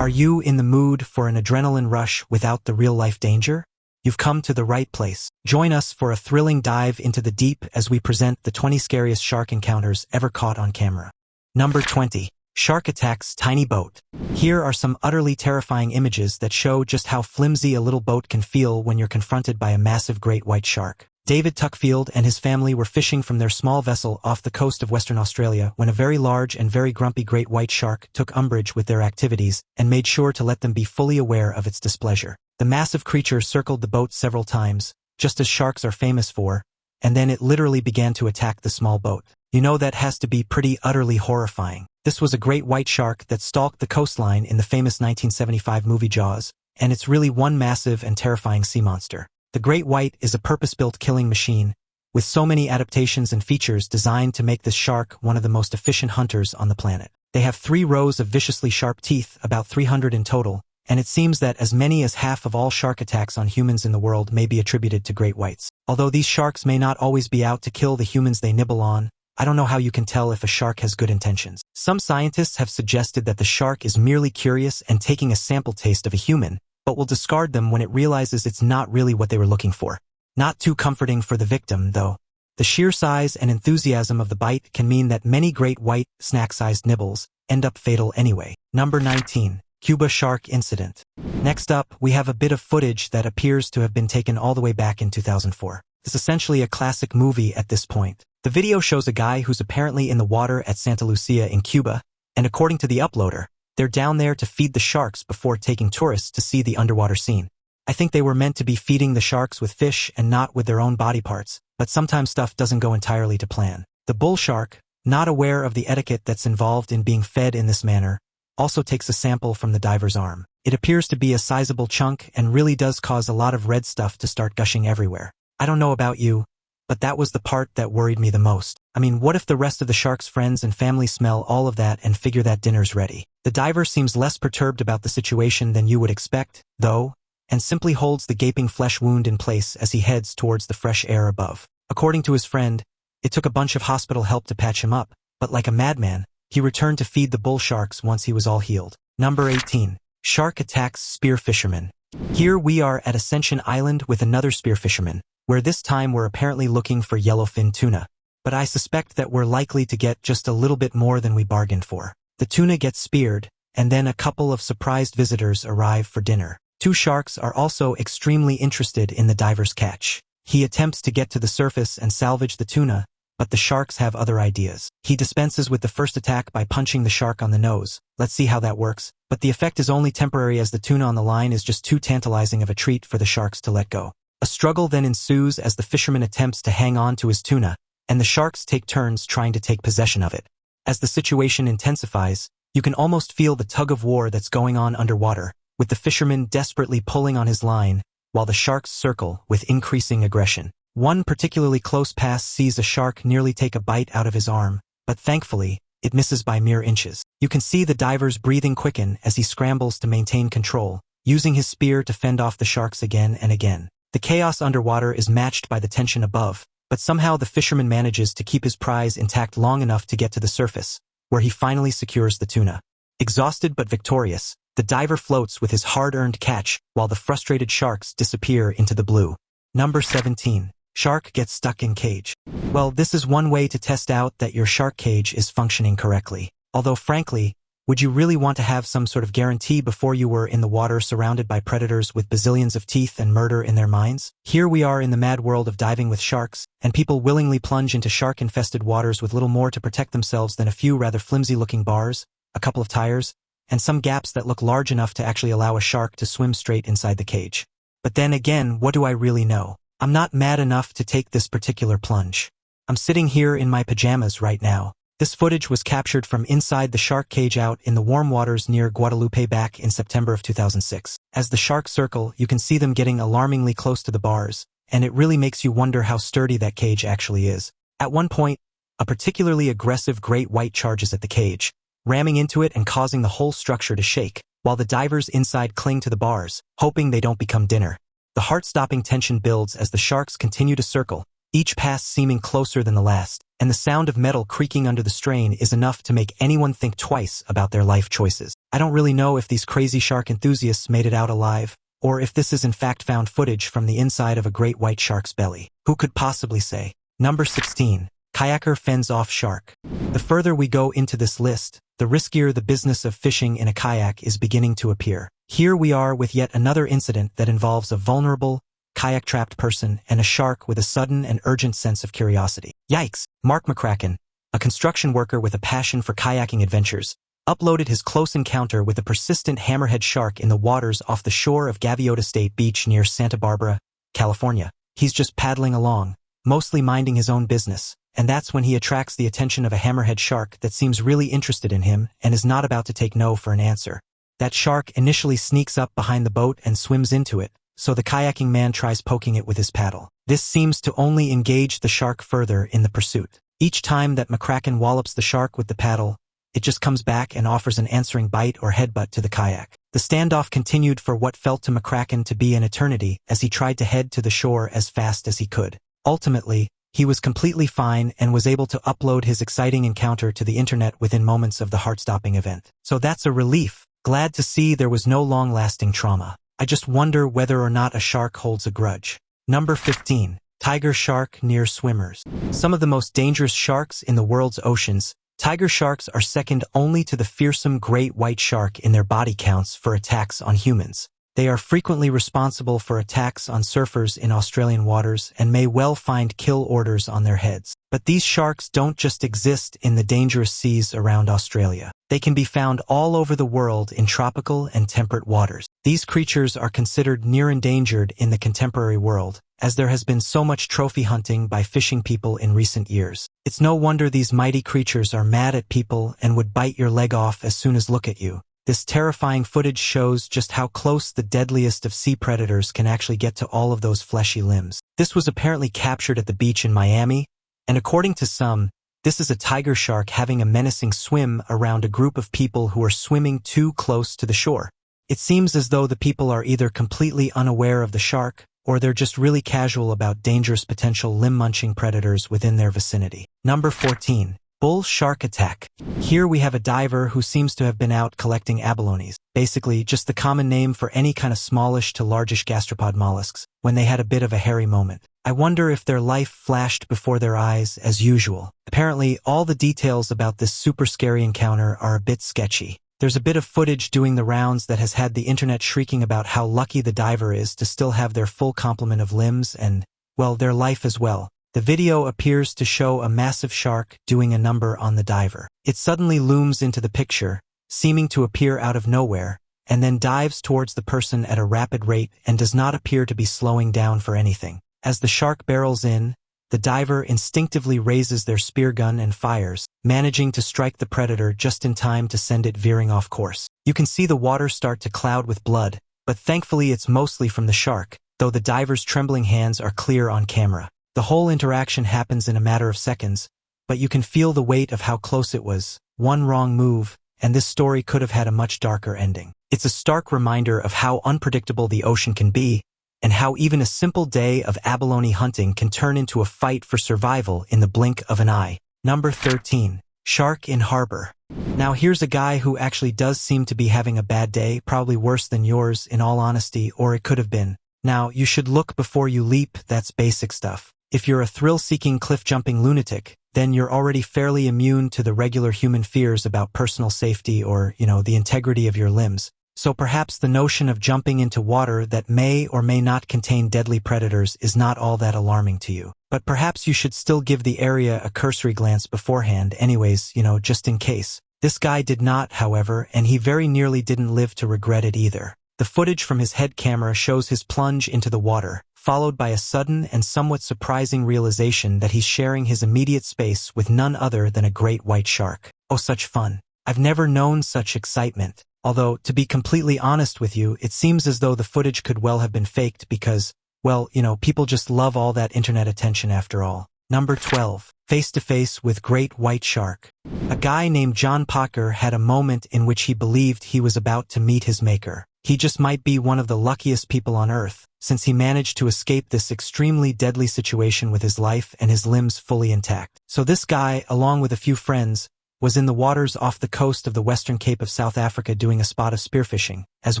Are you in the mood for an adrenaline rush without the real-life danger? You've come to the right place. Join us for a thrilling dive into the deep as we present the 20 scariest shark encounters ever caught on camera. Number 20. Shark attacks tiny boat. Here are some utterly terrifying images that show just how flimsy a little boat can feel when you're confronted by a massive great white shark. David Tuckfield and his family were fishing from their small vessel off the coast of Western Australia when a very large and very grumpy great white shark took umbrage with their activities and made sure to let them be fully aware of its displeasure. The massive creature circled the boat several times, just as sharks are famous for, and then it literally began to attack the small boat. You know that has to be pretty utterly horrifying. This was a great white shark that stalked the coastline in the famous 1975 movie Jaws, and it's really one massive and terrifying sea monster. The great white is a purpose-built killing machine, with so many adaptations and features designed to make this shark one of the most efficient hunters on the planet. They have 3 rows of viciously sharp teeth, about 300 in total, and it seems that as many as half of all shark attacks on humans in the world may be attributed to great whites. Although these sharks may not always be out to kill the humans they nibble on, I don't know how you can tell if a shark has good intentions. Some scientists have suggested that the shark is merely curious and taking a sample taste of a human, but will discard them when it realizes it's not really what they were looking for. Not too comforting for the victim, though. The sheer size and enthusiasm of the bite can mean that many great white, snack-sized nibbles end up fatal anyway. Number 19. Cuba Shark Incident. Next up, we have a bit of footage that appears to have been taken all the way back in 2004. It's essentially a classic movie at this point. The video shows a guy who's apparently in the water at Santa Lucia in Cuba, and according to the uploader, they're down there to feed the sharks before taking tourists to see the underwater scene. I think they were meant to be feeding the sharks with fish and not with their own body parts, but sometimes stuff doesn't go entirely to plan. The bull shark, not aware of the etiquette that's involved in being fed in this manner, also takes a sample from the diver's arm. It appears to be a sizable chunk and really does cause a lot of red stuff to start gushing everywhere. I don't know about you, but that was the part that worried me the most. I mean, what if the rest of the shark's friends and family smell all of that and figure that dinner's ready? The diver seems less perturbed about the situation than you would expect, though, and simply holds the gaping flesh wound in place as he heads towards the fresh air above. According to his friend, it took a bunch of hospital help to patch him up, but like a madman, he returned to feed the bull sharks once he was all healed. Number 18. Shark attacks spear fisherman. Here we are at Ascension Island with another spear fisherman, where this time we're apparently looking for yellowfin tuna. But I suspect that we're likely to get just a little bit more than we bargained for. The tuna gets speared, and then a couple of surprised visitors arrive for dinner. 2 sharks are also extremely interested in the diver's catch. He attempts to get to the surface and salvage the tuna, but the sharks have other ideas. He dispenses with the first attack by punching the shark on the nose. Let's see how that works. But the effect is only temporary as the tuna on the line is just too tantalizing of a treat for the sharks to let go. A struggle then ensues as the fisherman attempts to hang on to his tuna, and the sharks take turns trying to take possession of it. As the situation intensifies, you can almost feel the tug-of-war that's going on underwater, with the fisherman desperately pulling on his line, while the sharks circle with increasing aggression. One particularly close pass sees a shark nearly take a bite out of his arm, but thankfully, it misses by mere inches. You can see the diver's breathing quicken as he scrambles to maintain control, using his spear to fend off the sharks again and again. The chaos underwater is matched by the tension above, but somehow the fisherman manages to keep his prize intact long enough to get to the surface, where he finally secures the tuna. Exhausted but victorious, the diver floats with his hard-earned catch while the frustrated sharks disappear into the blue. Number 17. Shark gets stuck in cage. Well, this is one way to test out that your shark cage is functioning correctly. Although frankly, would you really want to have some sort of guarantee before you were in the water surrounded by predators with bazillions of teeth and murder in their minds? Here we are in the mad world of diving with sharks, and people willingly plunge into shark-infested waters with little more to protect themselves than a few rather flimsy-looking bars, a couple of tires, and some gaps that look large enough to actually allow a shark to swim straight inside the cage. But then again, what do I really know? I'm not mad enough to take this particular plunge. I'm sitting here in my pajamas right now. This footage was captured from inside the shark cage out in the warm waters near Guadalupe back in September of 2006. As the sharks circle, you can see them getting alarmingly close to the bars, and it really makes you wonder how sturdy that cage actually is. At one point, a particularly aggressive great white charges at the cage, ramming into it and causing the whole structure to shake, while the divers inside cling to the bars, hoping they don't become dinner. The heart-stopping tension builds as the sharks continue to circle, each pass seeming closer than the last, and the sound of metal creaking under the strain is enough to make anyone think twice about their life choices. I don't really know if these crazy shark enthusiasts made it out alive, or if this is in fact found footage from the inside of a great white shark's belly. Who could possibly say? Number 16. Kayaker fends off shark. The further we go into this list, the riskier the business of fishing in a kayak is beginning to appear. Here we are with yet another incident that involves a vulnerable, kayak-trapped person and a shark with a sudden and urgent sense of curiosity. Yikes! Mark McCracken, a construction worker with a passion for kayaking adventures, uploaded his close encounter with a persistent hammerhead shark in the waters off the shore of Gaviota State Beach near Santa Barbara, California. He's just paddling along, mostly minding his own business, and that's when he attracts the attention of a hammerhead shark that seems really interested in him and is not about to take no for an answer. That shark initially sneaks up behind the boat and swims into it, so the kayaking man tries poking it with his paddle. This seems to only engage the shark further in the pursuit. Each time that McCracken wallops the shark with the paddle, it just comes back and offers an answering bite or headbutt to the kayak. The standoff continued for what felt to McCracken to be an eternity as he tried to head to the shore as fast as he could. Ultimately, he was completely fine and was able to upload his exciting encounter to the internet within moments of the heart-stopping event. So that's a relief. Glad to see there was no long-lasting trauma. I just wonder whether or not a shark holds a grudge. Number 15. Tiger shark near swimmers. Some of the most dangerous sharks in the world's oceans, tiger sharks are second only to the fearsome great white shark in their body counts for attacks on humans. They are frequently responsible for attacks on surfers in Australian waters and may well find kill orders on their heads. But these sharks don't just exist in the dangerous seas around Australia. They can be found all over the world in tropical and temperate waters. These creatures are considered near endangered in the contemporary world, as there has been so much trophy hunting by fishing people in recent years. It's no wonder these mighty creatures are mad at people and would bite your leg off as soon as look at you. This terrifying footage shows just how close the deadliest of sea predators can actually get to all of those fleshy limbs. This was apparently captured at the beach in Miami, and according to some, this is a tiger shark having a menacing swim around a group of people who are swimming too close to the shore. It seems as though the people are either completely unaware of the shark, or they're just really casual about dangerous potential limb-munching predators within their vicinity. Number 14. Bull shark attack. Here we have a diver who seems to have been out collecting abalones, basically just the common name for any kind of smallish to largish gastropod mollusks, when they had a bit of a hairy moment. I wonder if their life flashed before their eyes as usual. Apparently, all the details about this super scary encounter are a bit sketchy. There's a bit of footage doing the rounds that has had the internet shrieking about how lucky the diver is to still have their full complement of limbs and, well, their life as well. The video appears to show a massive shark doing a number on the diver. It suddenly looms into the picture, seeming to appear out of nowhere, and then dives towards the person at a rapid rate and does not appear to be slowing down for anything. As the shark barrels in, the diver instinctively raises their spear gun and fires, managing to strike the predator just in time to send it veering off course. You can see the water start to cloud with blood, but thankfully it's mostly from the shark, though the diver's trembling hands are clear on camera. The whole interaction happens in a matter of seconds, but you can feel the weight of how close it was. One wrong move, and this story could have had a much darker ending. It's a stark reminder of how unpredictable the ocean can be, and how even a simple day of abalone hunting can turn into a fight for survival in the blink of an eye. Number 13. Shark in harbor. Now here's a guy who actually does seem to be having a bad day, probably worse than yours in all honesty, or it could have been. Now, you should look before you leap, that's basic stuff. If you're a thrill-seeking cliff-jumping lunatic, then you're already fairly immune to the regular human fears about personal safety or, the integrity of your limbs. So perhaps the notion of jumping into water that may or may not contain deadly predators is not all that alarming to you. But perhaps you should still give the area a cursory glance beforehand anyways, just in case. This guy did not, however, and he very nearly didn't live to regret it either. The footage from his head camera shows his plunge into the water, followed by a sudden and somewhat surprising realization that he's sharing his immediate space with none other than a great white shark. Oh, such fun. I've never known such excitement. Although, to be completely honest with you, it seems as though the footage could well have been faked because, well, people just love all that internet attention after all. Number 12. Face-to-face with great white shark. A guy named John Parker had a moment in which he believed he was about to meet his maker. He just might be one of the luckiest people on Earth. since he managed to escape this extremely deadly situation with his life and his limbs fully intact. So this guy, along with a few friends, was in the waters off the coast of the western Cape of South Africa doing a spot of spearfishing, as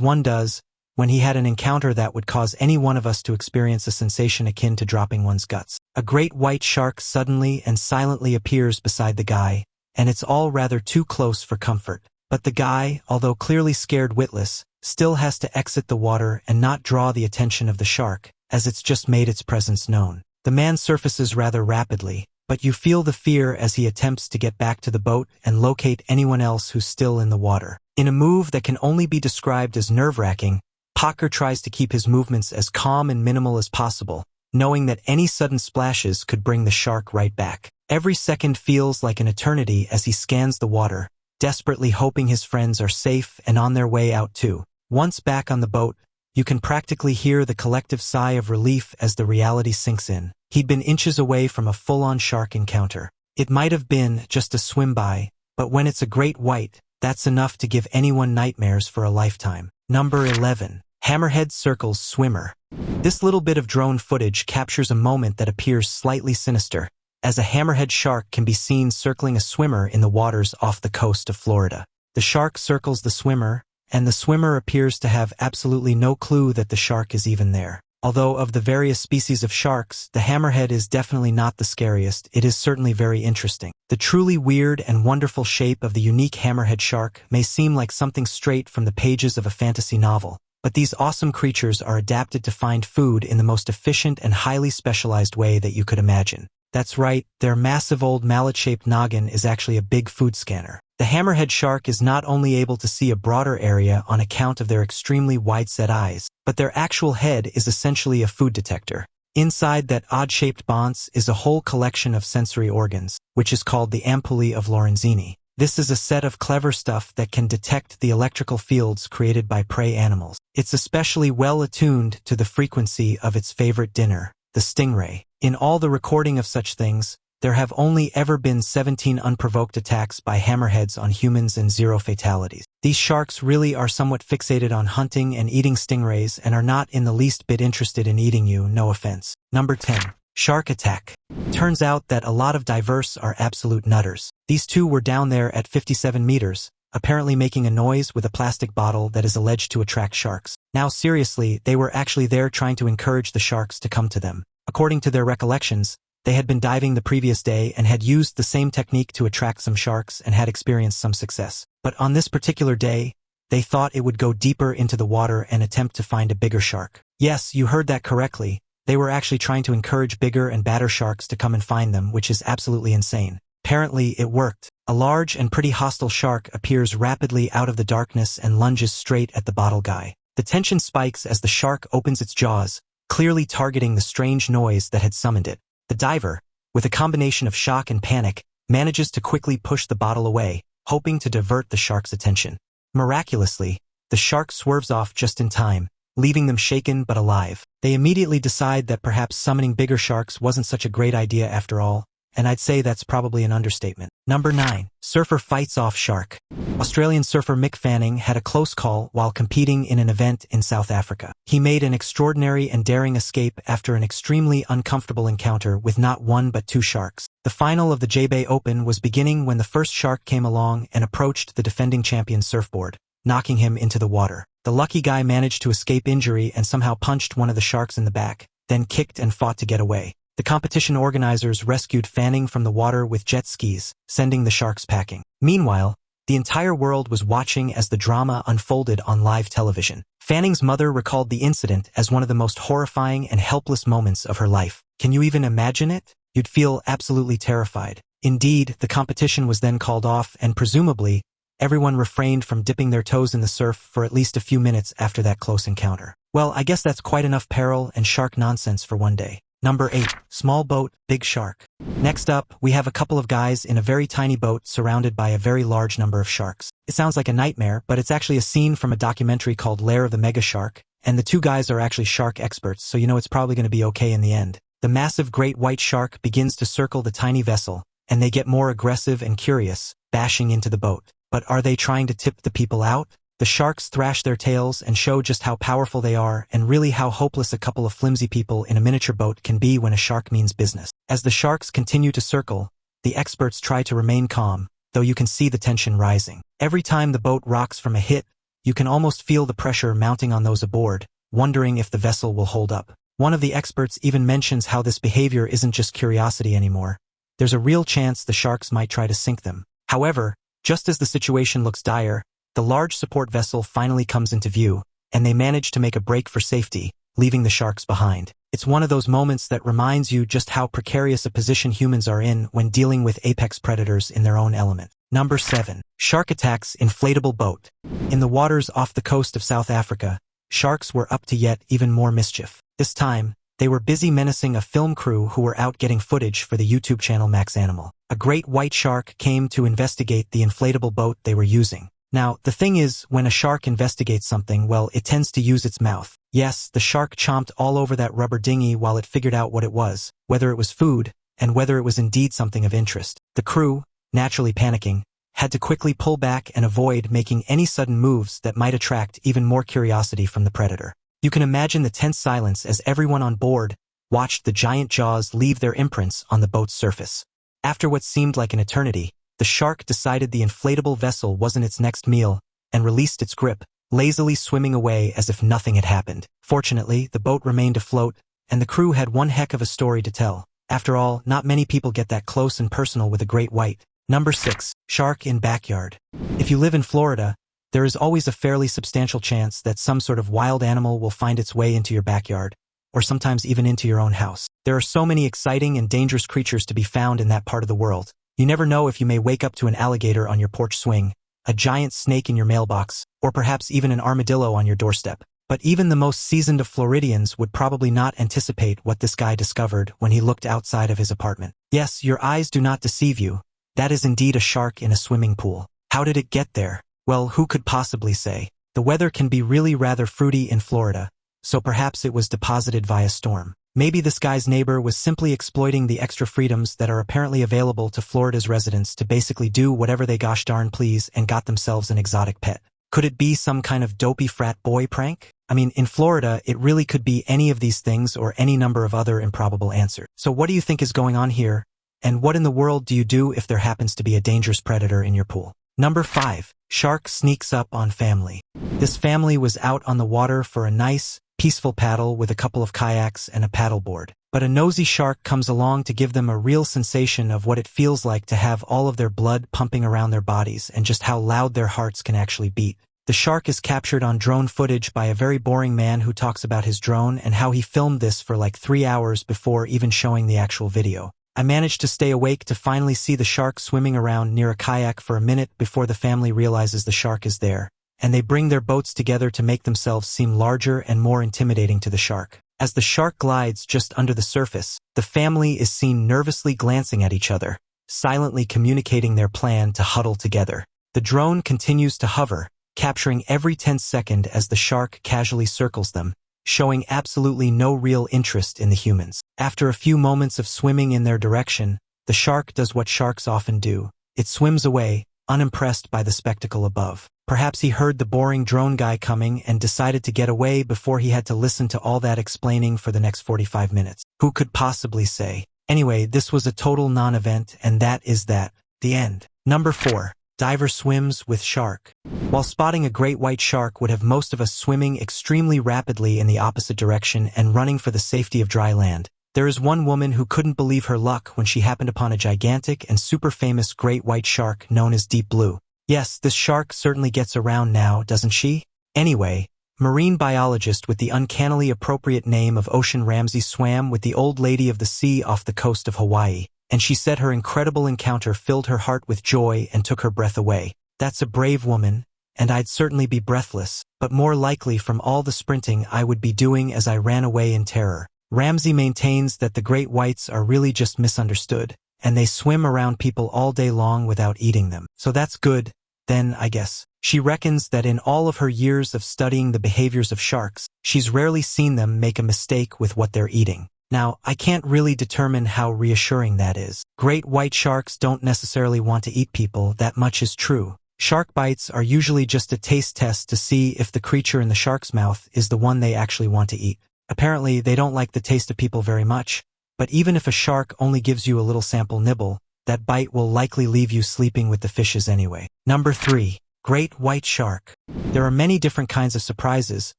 one does, when he had an encounter that would cause any one of us to experience a sensation akin to dropping one's guts. A great white shark suddenly and silently appears beside the guy, and it's all rather too close for comfort. But the guy, although clearly scared witless, still has to exit the water and not draw the attention of the shark, as it's just made its presence known. The man surfaces rather rapidly, but you feel the fear as he attempts to get back to the boat and locate anyone else who's still in the water. In a move that can only be described as nerve-wracking, Parker tries to keep his movements as calm and minimal as possible, knowing that any sudden splashes could bring the shark right back. Every second feels like an eternity as he scans the water, desperately hoping his friends are safe and on their way out too. Once back on the boat, you can practically hear the collective sigh of relief as the reality sinks in. He'd been inches away from a full-on shark encounter. It might have been just a swim-by, but when it's a great white, that's enough to give anyone nightmares for a lifetime. Number 11. Hammerhead circles swimmer. This little bit of drone footage captures a moment that appears slightly sinister, as a hammerhead shark can be seen circling a swimmer in the waters off the coast of Florida. The shark circles the swimmer, and the swimmer appears to have absolutely no clue that the shark is even there. Although of the various species of sharks, the hammerhead is definitely not the scariest, it is certainly very interesting. The truly weird and wonderful shape of the unique hammerhead shark may seem like something straight from the pages of a fantasy novel, but these awesome creatures are adapted to find food in the most efficient and highly specialized way that you could imagine. That's right, their massive old mallet-shaped noggin is actually a big food scanner. The hammerhead shark is not only able to see a broader area on account of their extremely wide-set eyes, but their actual head is essentially a food detector. Inside that odd-shaped bonce is a whole collection of sensory organs, which is called the ampullae of Lorenzini. This is a set of clever stuff that can detect the electrical fields created by prey animals. It's especially well attuned to the frequency of its favorite dinner, the stingray. In all the recording of such things, there have only ever been 17 unprovoked attacks by hammerheads on humans and 0 fatalities. These sharks really are somewhat fixated on hunting and eating stingrays and are not in the least bit interested in eating you, no offense. Number 10. Shark attack. Turns out that a lot of divers are absolute nutters. These two were down there at 57 meters, apparently making a noise with a plastic bottle that is alleged to attract sharks. Now seriously, they were actually there trying to encourage the sharks to come to them. According to their recollections, they had been diving the previous day and had used the same technique to attract some sharks and had experienced some success. But on this particular day, they thought it would go deeper into the water and attempt to find a bigger shark. Yes, you heard that correctly. They were actually trying to encourage bigger and badder sharks to come and find them, which is absolutely insane. Apparently, it worked. A large and pretty hostile shark appears rapidly out of the darkness and lunges straight at the bottle guy. The tension spikes as the shark opens its jaws, clearly targeting the strange noise that had summoned it. The diver, with a combination of shock and panic, manages to quickly push the bottle away, hoping to divert the shark's attention. Miraculously, the shark swerves off just in time, leaving them shaken but alive. They immediately decide that perhaps summoning bigger sharks wasn't such a great idea after all, and I'd say that's probably an understatement. Number 9. Surfer fights off shark. Australian surfer Mick Fanning had a close call while competing in an event in South Africa. He made an extraordinary and daring escape after an extremely uncomfortable encounter with not one but 2 sharks. The final of the J-Bay Open was beginning when the first shark came along and approached the defending champion's surfboard, knocking him into the water. The lucky guy managed to escape injury and somehow punched one of the sharks in the back, then kicked and fought to get away. The competition organizers rescued Fanning from the water with jet skis, sending the sharks packing. Meanwhile, the entire world was watching as the drama unfolded on live television. Fanning's mother recalled the incident as one of the most horrifying and helpless moments of her life. Can you even imagine it? You'd feel absolutely terrified. Indeed, the competition was then called off and presumably, everyone refrained from dipping their toes in the surf for at least a few minutes after that close encounter. Well, I guess that's quite enough peril and shark nonsense for one day. Number 8. Small boat, big shark. Next up, we have a couple of guys in a very tiny boat surrounded by a very large number of sharks. It sounds like a nightmare, but it's actually a scene from a documentary called Lair of the Mega Shark, and the two guys are actually shark experts, so you know it's probably going to be okay in the end. The massive great white shark begins to circle the tiny vessel, and they get more aggressive and curious, bashing into the boat. But are they trying to tip the people out? The sharks thrash their tails and show just how powerful they are and really how hopeless a couple of flimsy people in a miniature boat can be when a shark means business. As the sharks continue to circle, the experts try to remain calm, though you can see the tension rising. Every time the boat rocks from a hit, you can almost feel the pressure mounting on those aboard, wondering if the vessel will hold up. One of the experts even mentions how this behavior isn't just curiosity anymore. There's a real chance the sharks might try to sink them. However, just as the situation looks dire, the large support vessel finally comes into view, and they manage to make a break for safety, leaving the sharks behind. It's one of those moments that reminds you just how precarious a position humans are in when dealing with apex predators in their own element. Number 7. Shark attacks inflatable boat. In the waters off the coast of South Africa, sharks were up to yet even more mischief. This time, they were busy menacing a film crew who were out getting footage for the YouTube channel Max Animal. A great white shark came to investigate the inflatable boat they were using. Now, the thing is, when a shark investigates something, well, it tends to use its mouth. Yes, the shark chomped all over that rubber dinghy while it figured out what it was, whether it was food, and whether it was indeed something of interest. The crew, naturally panicking, had to quickly pull back and avoid making any sudden moves that might attract even more curiosity from the predator. You can imagine the tense silence as everyone on board watched the giant jaws leave their imprints on the boat's surface. After what seemed like an eternity, the shark decided the inflatable vessel wasn't its next meal and released its grip, lazily swimming away as if nothing had happened. Fortunately, the boat remained afloat, and the crew had one heck of a story to tell. After all, not many people get that close and personal with a great white. Number 6. Shark in backyard. If you live in Florida, there is always a fairly substantial chance that some sort of wild animal will find its way into your backyard, or sometimes even into your own house. There are so many exciting and dangerous creatures to be found in that part of the world. You never know if you may wake up to an alligator on your porch swing, a giant snake in your mailbox, or perhaps even an armadillo on your doorstep. But even the most seasoned of Floridians would probably not anticipate what this guy discovered when he looked outside of his apartment. Yes, your eyes do not deceive you. That is indeed a shark in a swimming pool. How did it get there? Well, who could possibly say? The weather can be really rather fruity in Florida, so perhaps it was deposited via storm. Maybe this guy's neighbor was simply exploiting the extra freedoms that are apparently available to Florida's residents to basically do whatever they gosh darn please and got themselves an exotic pet. Could it be some kind of dopey frat boy prank? I mean, in Florida, it really could be any of these things or any number of other improbable answers. So what do you think is going on here? And what in the world do you do if there happens to be a dangerous predator in your pool? Number 5. Shark sneaks up on family. This family was out on the water for a nice, peaceful paddle with a couple of kayaks and a paddleboard. But a nosy shark comes along to give them a real sensation of what it feels like to have all of their blood pumping around their bodies and just how loud their hearts can actually beat. The shark is captured on drone footage by a very boring man who talks about his drone and how he filmed this for like 3 hours before even showing the actual video. I managed to stay awake to finally see the shark swimming around near a kayak for a minute before the family realizes the shark is there, and they bring their boats together to make themselves seem larger and more intimidating to the shark. As the shark glides just under the surface, the family is seen nervously glancing at each other, silently communicating their plan to huddle together. The drone continues to hover, capturing every 10th second as the shark casually circles them, showing absolutely no real interest in the humans. After a few moments of swimming in their direction, the shark does what sharks often do. It swims away, unimpressed by the spectacle above. Perhaps he heard the boring drone guy coming and decided to get away before he had to listen to all that explaining for the next 45 minutes. Who could possibly say? Anyway, this was a total non-event, and that is that. The end. Number 4. Diver swims with shark. While spotting a great white shark would have most of us swimming extremely rapidly in the opposite direction and running for the safety of dry land, there is one woman who couldn't believe her luck when she happened upon a gigantic and super famous great white shark known as Deep Blue. Yes, this shark certainly gets around now, doesn't she? Anyway, marine biologist with the uncannily appropriate name of Ocean Ramsey swam with the old lady of the sea off the coast of Hawaii, and she said her incredible encounter filled her heart with joy and took her breath away. That's a brave woman, and I'd certainly be breathless, but more likely from all the sprinting I would be doing as I ran away in terror. Ramsey maintains that the great whites are really just misunderstood, and they swim around people all day long without eating them. So that's good, then, I guess. She reckons that in all of her years of studying the behaviors of sharks, she's rarely seen them make a mistake with what they're eating. Now, I can't really determine how reassuring that is. Great white sharks don't necessarily want to eat people, that much is true. Shark bites are usually just a taste test to see if the creature in the shark's mouth is the one they actually want to eat. Apparently, they don't like the taste of people very much, but even if a shark only gives you a little sample nibble, that bite will likely leave you sleeping with the fishes anyway. Number 3. Great white shark. There are many different kinds of surprises,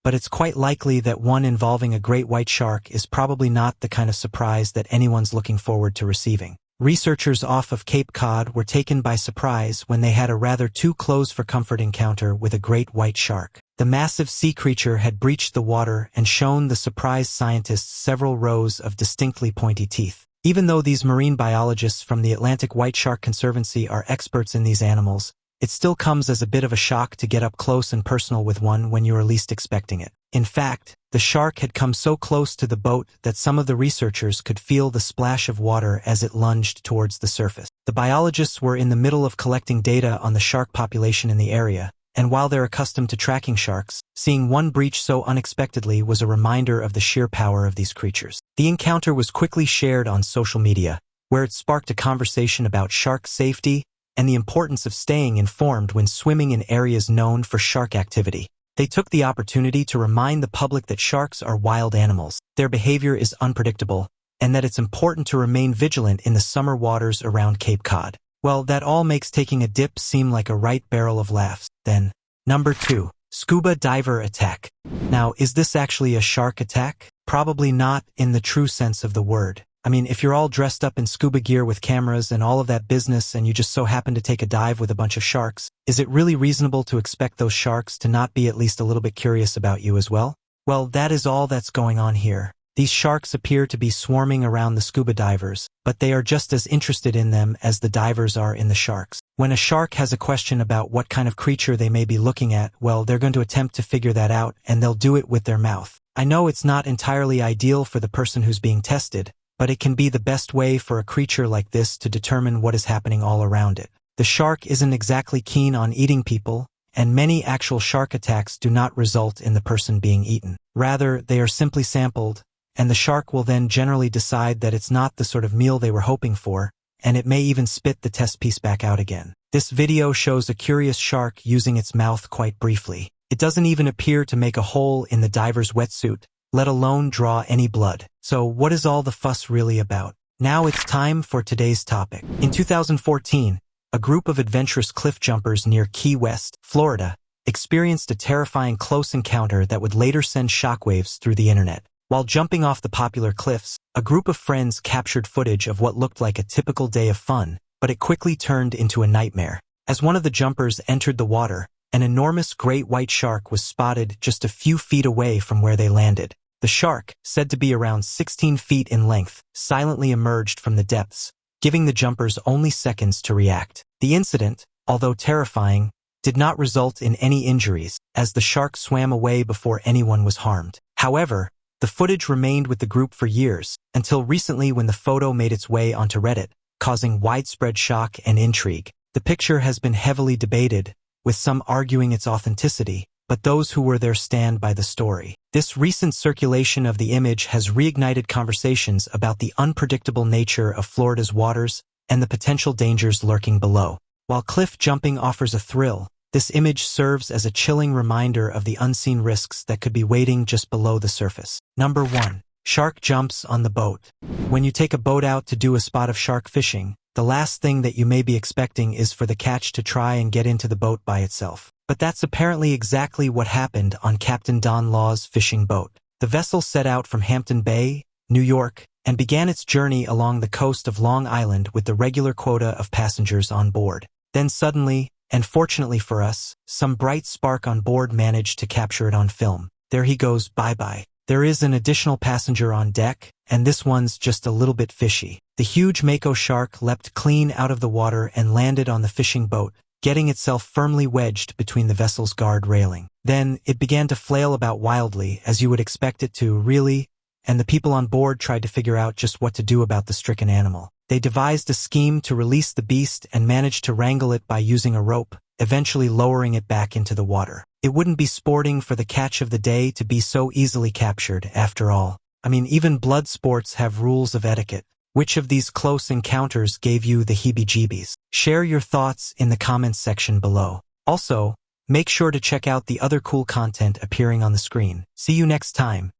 but it's quite likely that one involving a great white shark is probably not the kind of surprise that anyone's looking forward to receiving. Researchers off of Cape Cod were taken by surprise when they had a rather too close for comfort encounter with a great white shark. The massive sea creature had breached the water and shown the surprised scientists several rows of distinctly pointy teeth. Even though these marine biologists from the Atlantic White Shark Conservancy are experts in these animals, it still comes as a bit of a shock to get up close and personal with one when you are least expecting it. In fact, the shark had come so close to the boat that some of the researchers could feel the splash of water as it lunged towards the surface. The biologists were in the middle of collecting data on the shark population in the area, and while they're accustomed to tracking sharks, seeing one breach so unexpectedly was a reminder of the sheer power of these creatures. The encounter was quickly shared on social media, where it sparked a conversation about shark safety and the importance of staying informed when swimming in areas known for shark activity. They took the opportunity to remind the public that sharks are wild animals, their behavior is unpredictable, and that it's important to remain vigilant in the summer waters around Cape Cod. Well, that all makes taking a dip seem like a right barrel of laughs. Then, number 2. Scuba diver attack. Now, is this actually a shark attack? Probably not in the true sense of the word. I mean, if you're all dressed up in scuba gear with cameras and all of that business and you just so happen to take a dive with a bunch of sharks, is it really reasonable to expect those sharks to not be at least a little bit curious about you as well? Well, that is all that's going on here. These sharks appear to be swarming around the scuba divers, but they are just as interested in them as the divers are in the sharks. When a shark has a question about what kind of creature they may be looking at, well, they're going to attempt to figure that out, and they'll do it with their mouth. I know it's not entirely ideal for the person who's being tested, but it can be the best way for a creature like this to determine what is happening all around it. The shark isn't exactly keen on eating people, and many actual shark attacks do not result in the person being eaten. Rather, they are simply sampled, and the shark will then generally decide that it's not the sort of meal they were hoping for, and it may even spit the test piece back out again. This video shows a curious shark using its mouth quite briefly. It doesn't even appear to make a hole in the diver's wetsuit, let alone draw any blood. So what is all the fuss really about? Now it's time for today's topic. In 2014, a group of adventurous cliff jumpers near Key West, Florida, experienced a terrifying close encounter that would later send shockwaves through the internet. While jumping off the popular cliffs, a group of friends captured footage of what looked like a typical day of fun, but it quickly turned into a nightmare. As one of the jumpers entered the water, an enormous great white shark was spotted just a few feet away from where they landed. The shark, said to be around 16 feet in length, silently emerged from the depths, giving the jumpers only seconds to react. The incident, although terrifying, did not result in any injuries, as the shark swam away before anyone was harmed. However, the footage remained with the group for years, until recently when the photo made its way onto Reddit, causing widespread shock and intrigue. The picture has been heavily debated, with some arguing its authenticity, but those who were there stand by the story. This recent circulation of the image has reignited conversations about the unpredictable nature of Florida's waters and the potential dangers lurking below. While cliff jumping offers a thrill, this image serves as a chilling reminder of the unseen risks that could be waiting just below the surface. Number 1. Shark jumps on the boat. When you take a boat out to do a spot of shark fishing, the last thing that you may be expecting is for the catch to try and get into the boat by itself. But that's apparently exactly what happened on Captain Don Law's fishing boat. The vessel set out from Hampton Bay, New York, and began its journey along the coast of Long Island with the regular quota of passengers on board. Then suddenly, and fortunately for us, some bright spark on board managed to capture it on film. There he goes, bye-bye. There is an additional passenger on deck, and this one's just a little bit fishy. The huge mako shark leapt clean out of the water and landed on the fishing boat, getting itself firmly wedged between the vessel's guard railing. Then, it began to flail about wildly, as you would expect it to, really, and the people on board tried to figure out just what to do about the stricken animal. They devised a scheme to release the beast and managed to wrangle it by using a rope, eventually lowering it back into the water. It wouldn't be sporting for the catch of the day to be so easily captured, after all. I mean, even blood sports have rules of etiquette. Which of these close encounters gave you the heebie-jeebies? Share your thoughts in the comments section below. Also, make sure to check out the other cool content appearing on the screen. See you next time.